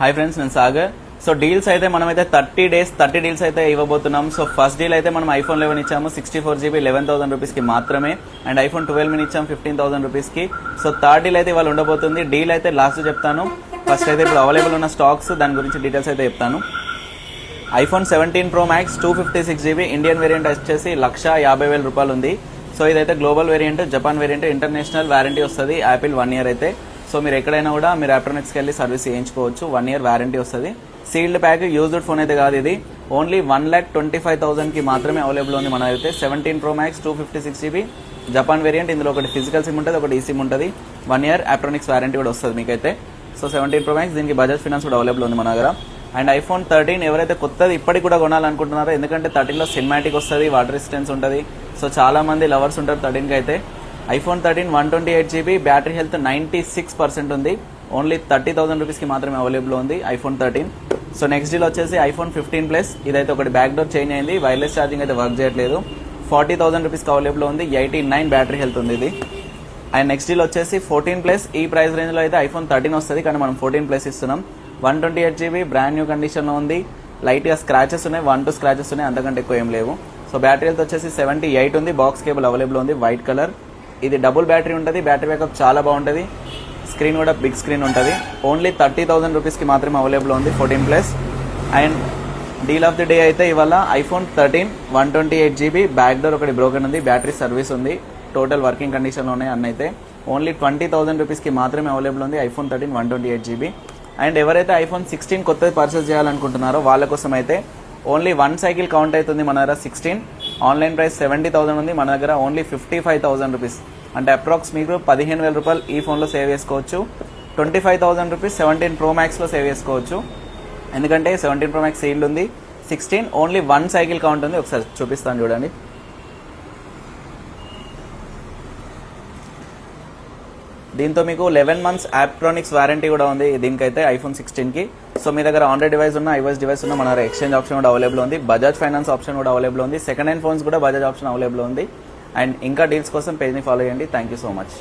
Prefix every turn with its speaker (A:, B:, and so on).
A: Hi friends, నేను Sagar. So deals అయితే మనమైతే 30 days 30 డీల్స్ అయితే ఇవ్వబోతున్నాం. సో ఫస్ట్ డీల్ అయితే మనం ఐఫోన్ 11 ఇచ్చాము 64GB 11,000 రూపీస్కి మాత్రమే. అండ్ ఐఫోన్ 12 ఇచ్చాము 15,000 రూపీస్కి. సో థర్డ్ డీల్ అయితే ఇవాళ ఉండబోతుంది. డీల్ అయితే లాస్ట్ చెప్తాను. ఫస్ట్ అయితే ఇప్పుడు అవైలబుల్ ఉన్న స్టాక్స్ దాని గురించి డీటెయిల్స్ అయితే చెప్తాను. IPhone 17 Pro Max 256GB Indian variant వచ్చేసి 1,50,000 రూపాయలు ఉంది. సో ఇదైతే global variant, Japan variant, international warranty వస్తుంది. యాపిల్ 1 year అయితే. సో మీరు ఎక్కడైనా కూడా మీరు ఆప్ట్రానిక్స్కి వెళ్ళి సర్వీస్ చేయించుకోవచ్చు. 1 year వారంటీ వస్తుంది. సీల్డ్ ప్యాక్, యూజ్డ్ ఫోన్ అయితే కాదు ఇది. ఓన్లీ 1,25,000కి మాత్రమే అవైలబుల్ ఉంది. మన అయితే 17 Pro Max 256GB Japan variant. ఇందులో ఒకటి ఫిజికల్ సిమ్ ఉంటుంది, ఒకటి ఈ సిమ్ ఉంటుంది. 1 year ఆప్ట్రానిక్స్ వారంటీ కూడా వస్తుంది మీకైతే. సో 17 Pro Max దీనికి బజాజ్ ఫైనాన్స్ కూడా అవైలబుల్ ఉంది మన దగ్గర. అండ్ ఐఫోన్ 13 ఎవరైతే కొత్తది ఇప్పటికి కూడా కొనాలనుకుంటున్నారో, ఎందుకంటే 13లో సినిమాటిక్ వస్తుంది, వాటర్ రెసిస్టెన్స్ ఉంటుంది. సో చాలా మంది లవర్స్ ఉంటారు 13కి అయితే. ఐఫోన్ 13 128GB, బ్యాటరీ హెల్త్ 96% ఉంది. ఓన్లీ 30,000 రూపీస్కి మాత్రమే అవైలబుల్ ఉంది ఐఫోన్ 13. సో నెక్స్ట్ డీల్ వచ్చేసి ఐఫోన్ 15 Plus. ఇదైతే ఒకటి బ్యాక్ డోర్ చేంజ్ అయింది, వైర్లెస్ ఛార్జింగ్ అయితే వర్క్ చేయట్లేదు. 40,000 రూపీస్కి అవైలబుల్ ఉంది. 89 బ్యాటరీ హెల్త్ ఉంది ఇది. అండ్ నెక్స్ట్ డీల్ వచ్చేసి 14 Plus. ఈ ప్రైస్ రేంజ్లో అయితే ఐఫోన్ 13 వస్తుంది, కానీ మనం 14 Plus ఇస్తున్నాం. 128GB బ్రాండ్ న్యూ కండిషన్లో ఉంది. లైట్గా స్క్రాచెస్ ఉన్నాయి, 1-2 స్క్రాచెస్ ఉన్నాయి, అంతకంటే ఎక్కువ ఏం లేవు. సో బ్యాటరీ హెల్త్ వచ్చేసి 78 ఉంది. బాక్స్ కేబుల్ అవైలబుల్ ఉంది, వైట్ కలర్. ఇది డబుల్ బ్యాటరీ ఉంటుంది. బ్యాటరీ బ్యాకప్ చాలా బాగుంటుంది. స్క్రీన్ కూడా బిగ్ స్క్రీన్ ఉంటుంది. ఓన్లీ 30,000 రూపీస్కి మాత్రమే అవైలబుల్ ఉంది 14 Plus. And deal of the day అయితే ఇవాళ ఐఫోన్ 13 128GB, బ్యాక్ డోర్ ఒకటి బ్రోకెన్ ఉంది, బ్యాటరీ సర్వీస్ ఉంది, టోటల్ వర్కింగ్ కండిషన్లో ఉన్నాయి అన్నీ అయితే. ఓన్లీ 20,000 రూపీస్కి మాత్రమే అవైలబుల్ ఉంది ఐఫోన్ 13 128GB. అండ్ ఎవరైతే ఐఫోన్ 16 కొత్తది పర్చేస్ చేయాలనుకుంటున్నారో వాళ్ళ కోసం అయితే ఓన్లీ 1 సైకిల్ కౌంట్ అవుతుంది మన దగ్గర 16. ఆన్లైన్ ప్రైస్ 70,000 ఉంది, మన దగ్గర ఓన్లీ 55,000 రూపీస్. అంటే అప్రాక్స్ మీకు 15,000 రూపాయలు ఈ ఫోన్లో సేవ్ చేసుకోవచ్చు. 25,000 రూపీస్ 17 Pro Maxలో సేవ్ చేసుకోవచ్చు. ఎందుకంటే 17 Pro Max సీల్డ్ ఉంది. 16 ఓన్లీ 1 సైకిల్ కౌంట్ ఉంది. ఒకసారి చూపిస్తాను చూడండి. దీంతో మీకు 11 months ఆప్ట్రానిక్స్ వారంటీ కూడా ఉంది దీనికైతే ఐఫోన్ 16కి. సో మీ దగ్గర ఆండ్రాయిడ్ డివైస్ ఉన్న, ఐఓఎస్ డివైస్ ఉన్న, మన దగ్గర ఎక్స్చేంజ్ ఆప్షన్ కూడా అవైలబుల్ ఉంది. బజాజ్ ఫైనాన్స్ ఆప్షన్ కూడా అవైలబుల్ ఉంది. సెకండ్ హ్యాండ్ ఫోన్స్ కూడా బజాజ్ ఆప్షన్ అవైలబుల్ ఉంది. అండ్ ఇంకా డీల్స్ కోసం పేజ్ని ఫాలో చేయండి. Thank you so much.